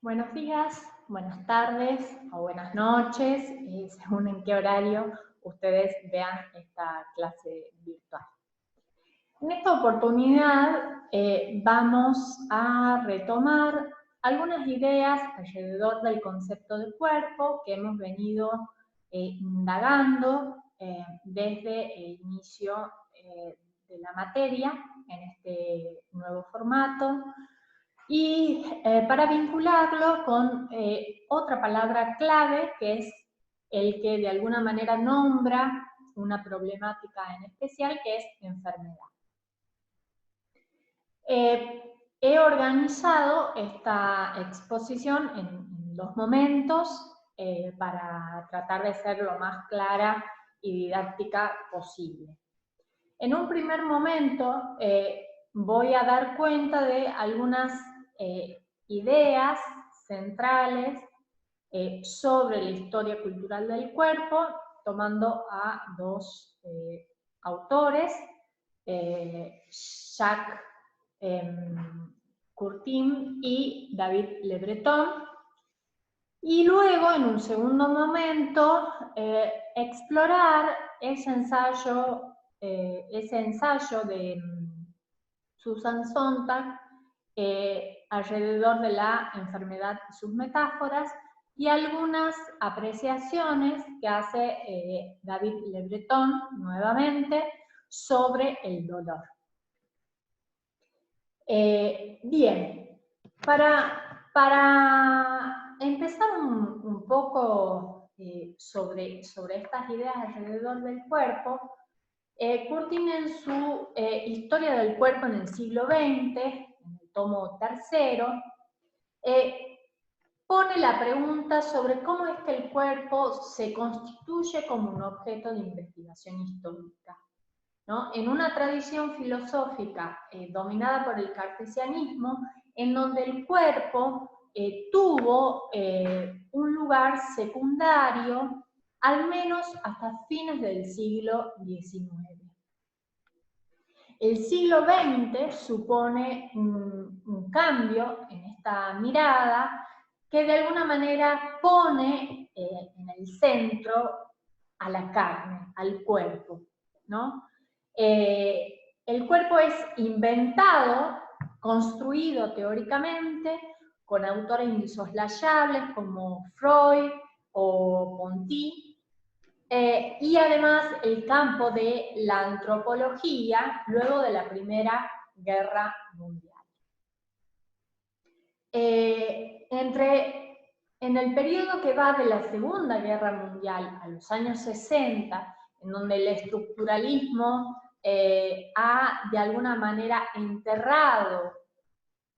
Buenos días, buenas tardes o buenas noches, según en qué horario ustedes vean esta clase virtual. En esta oportunidad vamos a retomar algunas ideas alrededor del concepto de cuerpo que hemos venido indagando desde el inicio de la materia en este nuevo formato. Y para vincularlo con otra palabra clave, que es el que de alguna manera nombra una problemática en especial, que es enfermedad. He organizado esta exposición en dos momentos para tratar de ser lo más clara y didáctica posible. En un primer momento voy a dar cuenta de algunas ideas centrales sobre la historia cultural del cuerpo, tomando a dos autores, Jacques Courtine y David Le Breton, y luego, en un segundo momento, explorar ese ensayo de Susan Sontag alrededor de la enfermedad y sus metáforas, y algunas apreciaciones que hace David Le Breton, nuevamente, sobre el dolor. Bien, para empezar un poco sobre estas ideas alrededor del cuerpo, Courtine en su Historia del cuerpo en el siglo XX, en el tomo tercero, pone la pregunta sobre cómo es que el cuerpo se constituye como un objeto de investigación histórica, ¿no? En una tradición filosófica dominada por el cartesianismo, en donde el cuerpo tuvo un lugar secundario, al menos hasta fines del siglo XIX. El siglo XX supone un cambio en esta mirada que de alguna manera pone en el centro a la carne, al cuerpo, ¿no? El cuerpo es inventado, construido teóricamente, con autores insoslayables como Freud o Ponty, y además el campo de la antropología luego de la Primera Guerra Mundial. En el periodo que va de la Segunda Guerra Mundial a los años 60, en donde el estructuralismo ha de alguna manera enterrado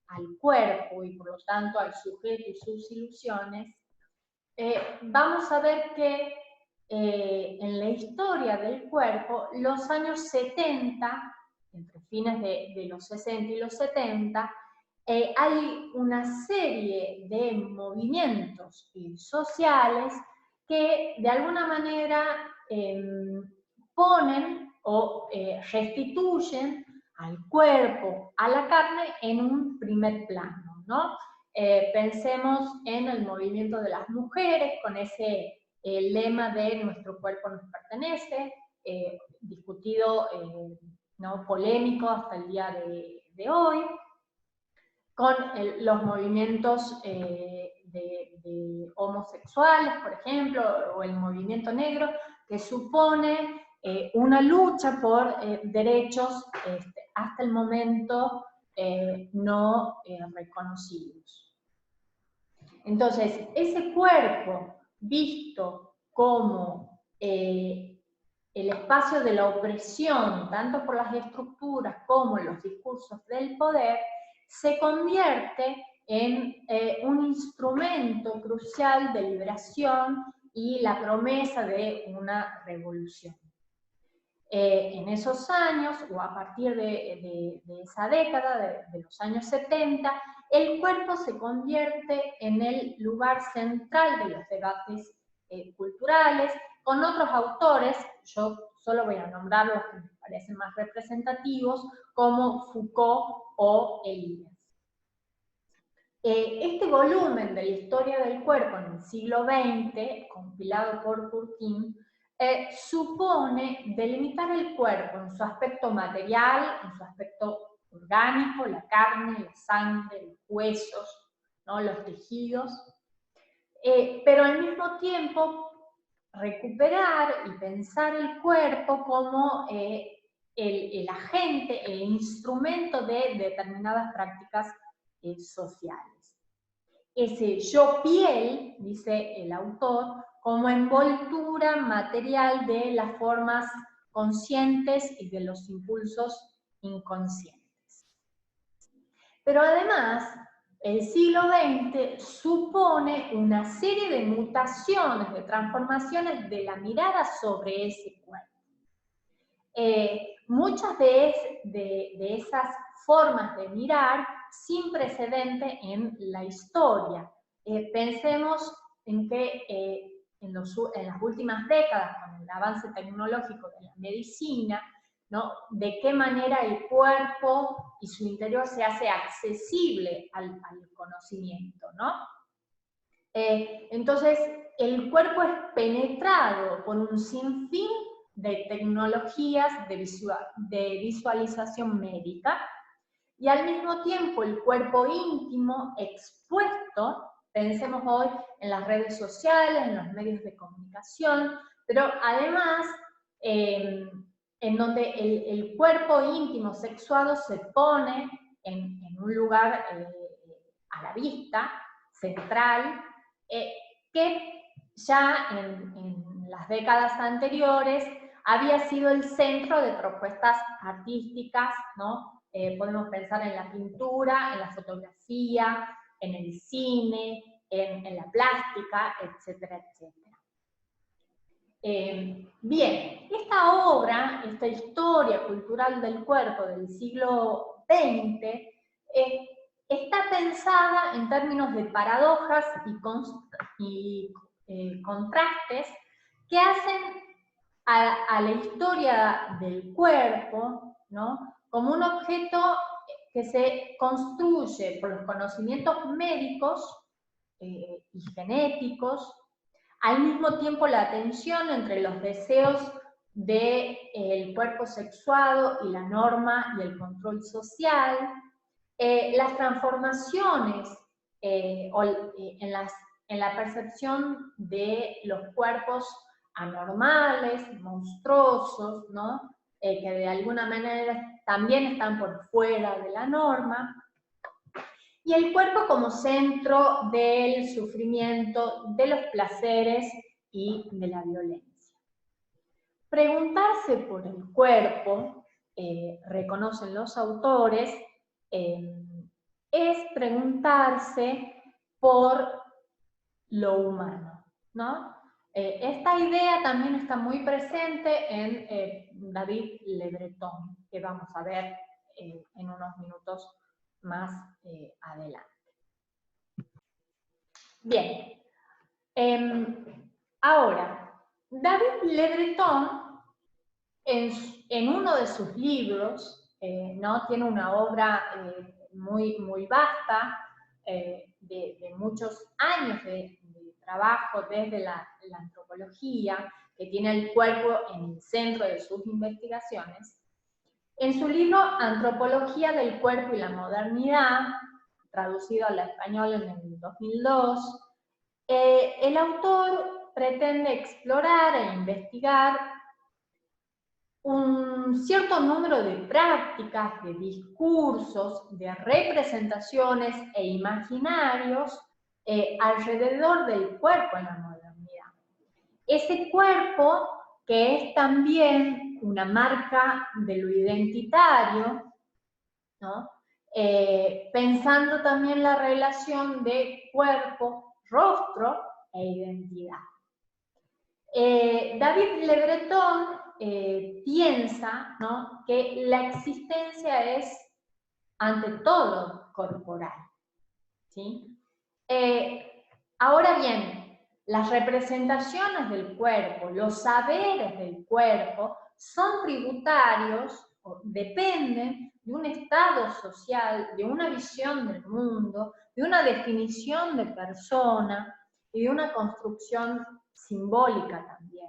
al cuerpo y por lo tanto al sujeto y sus ilusiones, vamos a ver que en la historia del cuerpo, los años 70, entre fines de los 60 y los 70, hay una serie de movimientos sociales que de alguna manera ponen o restituyen al cuerpo, a la carne, en un primer plano, ¿no? Pensemos en el movimiento de las mujeres, con ese lema de nuestro cuerpo nos pertenece, discutido, ¿no? Polémico hasta el día de hoy, con los movimientos de homosexuales, por ejemplo, o el movimiento negro, que supone una lucha por derechos hasta el momento no reconocidos. Entonces, ese cuerpo visto como el espacio de la opresión, tanto por las estructuras como los discursos del poder, se convierte en un instrumento crucial de liberación y la promesa de una revolución. En esos años, o a partir de esa década, de los años 70, el cuerpo se convierte en el lugar central de los debates culturales, con otros autores, yo solo voy a nombrar los que me parecen más representativos, como Foucault o Elias. Este volumen de la historia del cuerpo en el siglo XX, compilado por Curtin, supone delimitar el cuerpo en su aspecto material, en su aspecto orgánico, la carne, la sangre, los huesos, ¿no? Los tejidos, pero al mismo tiempo recuperar y pensar el cuerpo como el agente, el instrumento de determinadas prácticas sociales. Ese yo piel, dice el autor, como envoltura material de las formas conscientes y de los impulsos inconscientes. Pero además, el siglo XX supone una serie de mutaciones, de transformaciones de la mirada sobre ese cuerpo. Muchas de esas formas de mirar sin precedente en la historia. Pensemos en que en las últimas décadas, con el avance tecnológico de la medicina, ¿no? De qué manera el cuerpo y su interior se hace accesible al conocimiento, ¿no? Entonces, el cuerpo es penetrado por un sinfín de tecnologías de visualización médica, y al mismo tiempo el cuerpo íntimo expuesto, pensemos hoy en las redes sociales, en los medios de comunicación, pero además en donde el cuerpo íntimo sexuado se pone en un lugar a la vista, central, que ya en las décadas anteriores había sido el centro de propuestas artísticas, ¿no? Podemos pensar en la pintura, en la fotografía, en el cine, en la plástica, etcétera, etcétera. Bien, esta obra, esta historia cultural del cuerpo del siglo XX, está pensada en términos de paradojas y contrastes que hacen a la historia del cuerpo, ¿no? Como un objeto que se construye por los conocimientos médicos y genéticos, al mismo tiempo la tensión entre los deseos del cuerpo sexuado y la norma y el control social, las transformaciones en la percepción de los cuerpos anormales, monstruosos, ¿no? Que de alguna manera también están por fuera de la norma, y el cuerpo como centro del sufrimiento, de los placeres y de la violencia. Preguntarse por el cuerpo, reconocen los autores, es preguntarse por lo humano, ¿no? Esta idea también está muy presente en David Le Breton, que vamos a ver en unos minutos más adelante. Bien, ahora, David Le Breton, en uno de sus libros, ¿no? Tiene una obra muy vasta, de muchos años de trabajo desde la antropología, que tiene el cuerpo en el centro de sus investigaciones. En su libro Antropología del cuerpo y la modernidad, traducido al español en el 2002, el autor pretende explorar e investigar un cierto número de prácticas, de discursos, de representaciones e imaginarios alrededor del cuerpo en la modernidad. Ese cuerpo que es también una marca de lo identitario, ¿no? Pensando también la relación de cuerpo, rostro e identidad. David Le Breton piensa, ¿no? Que la existencia es ante todo corporal, ¿sí? Ahora bien, las representaciones del cuerpo, los saberes del cuerpo, son tributarios dependen de un estado social, de una visión del mundo, de una definición de persona y de una construcción simbólica también.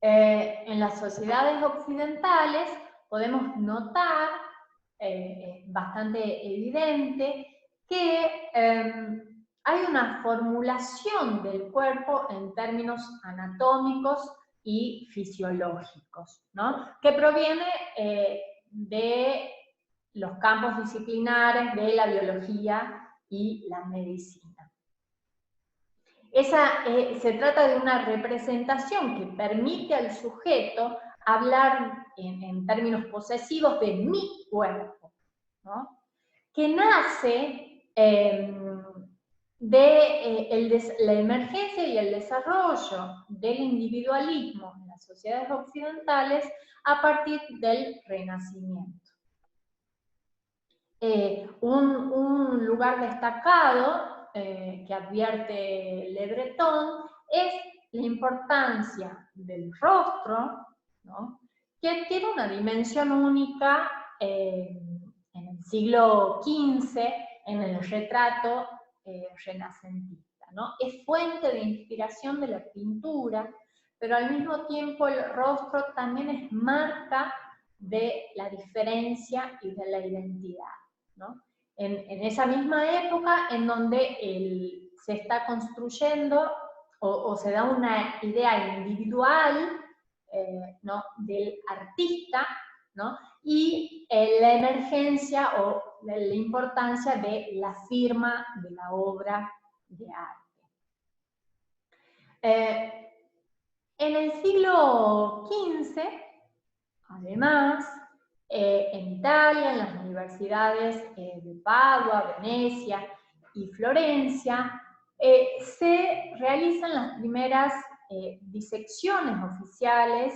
En las sociedades occidentales podemos notar, bastante evidente, que hay una formulación del cuerpo en términos anatómicos y fisiológicos, ¿no? Que proviene de los campos disciplinares de la biología y la medicina. Se trata de una representación que permite al sujeto hablar en términos posesivos de mi cuerpo, ¿no? Que nace de la emergencia y el desarrollo del individualismo en las sociedades occidentales a partir del Renacimiento. Un lugar destacado que advierte Le Breton es la importancia del rostro, ¿no? Que tiene una dimensión única en el siglo XV, en el retrato renacentista, ¿no? Es fuente de inspiración de la pintura, pero al mismo tiempo el rostro también es marca de la diferencia y de la identidad, ¿no? En esa misma época en donde se está construyendo o se da una idea individual, ¿no? Del artista, ¿no? Y la emergencia o la importancia de la firma de la obra de arte. En el siglo XV, además, en Italia, en las universidades de Padua, Venecia y Florencia, se realizan las primeras disecciones oficiales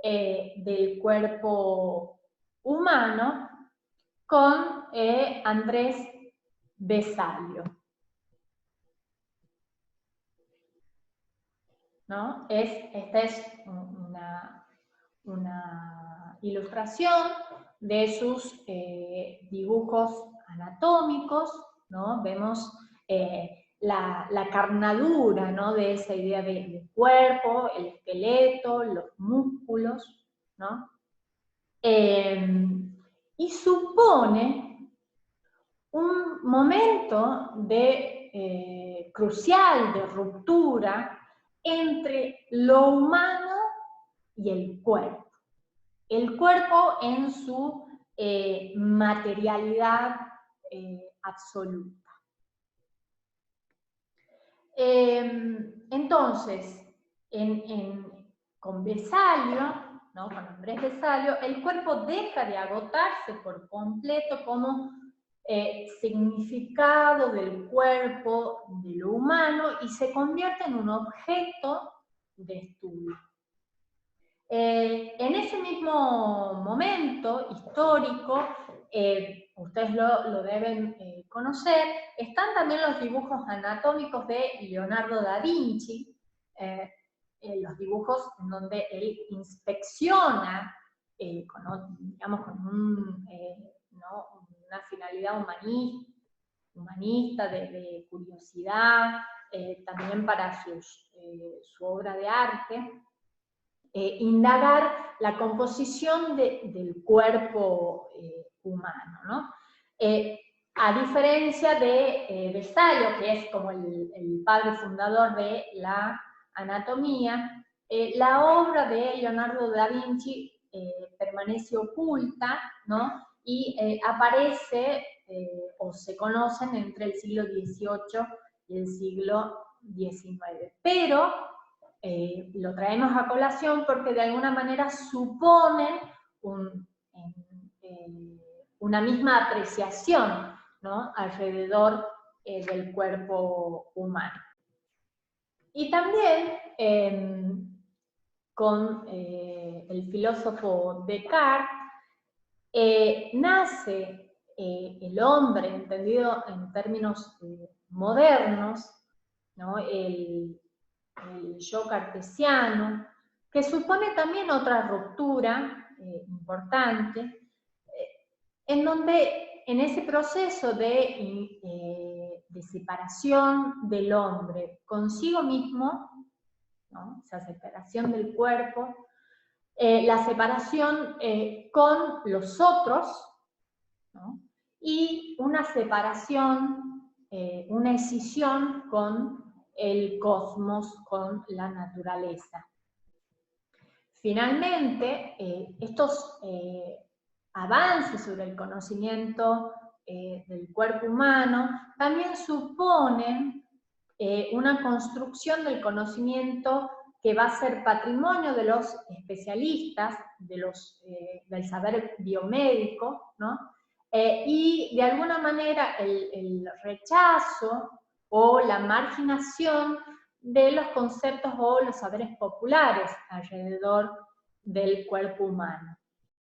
del cuerpo humano con Andrés Vesalio, ¿no? Esta es una ilustración de sus dibujos anatómicos, ¿no? Vemos la carnadura, ¿no? De esa idea de cuerpo, el esqueleto, los músculos, ¿no? Y supone un momento crucial de ruptura entre lo humano y el cuerpo. El cuerpo en su materialidad absoluta. Entonces, con Vesalio, ¿no? Con Andrés Vesalio, el cuerpo deja de agotarse por completo como significado del cuerpo, de lo humano, y se convierte en un objeto de estudio. En ese mismo momento histórico, ustedes lo deben conocer, están también los dibujos anatómicos de Leonardo da Vinci, los dibujos en donde él inspecciona, digamos, con ¿no? una finalidad humanista de curiosidad, también para su obra de arte, indagar la composición del cuerpo humano, ¿no? A diferencia de Vesalio, que es como el padre fundador de la anatomía, la obra de Leonardo da Vinci permanece oculta, ¿no? Y aparece o se conocen entre el siglo XVIII y el siglo XIX. Pero lo traemos a colación porque de alguna manera suponen una misma apreciación, ¿no? Alrededor del cuerpo humano. Y también con el filósofo Descartes nace el hombre, entendido en términos modernos, ¿no? El yo cartesiano, que supone también otra ruptura importante, en donde en ese proceso de separación del hombre consigo mismo, ¿no? Esa separación del cuerpo, la separación con los otros, ¿no? Y una separación, una escisión con el cosmos, con la naturaleza. Finalmente, estos avances sobre el conocimiento del cuerpo humano también suponen una construcción del conocimiento que va a ser patrimonio de los especialistas, del saber biomédico, ¿no? Y de alguna manera el rechazo o la marginación de los conceptos o los saberes populares alrededor del cuerpo humano.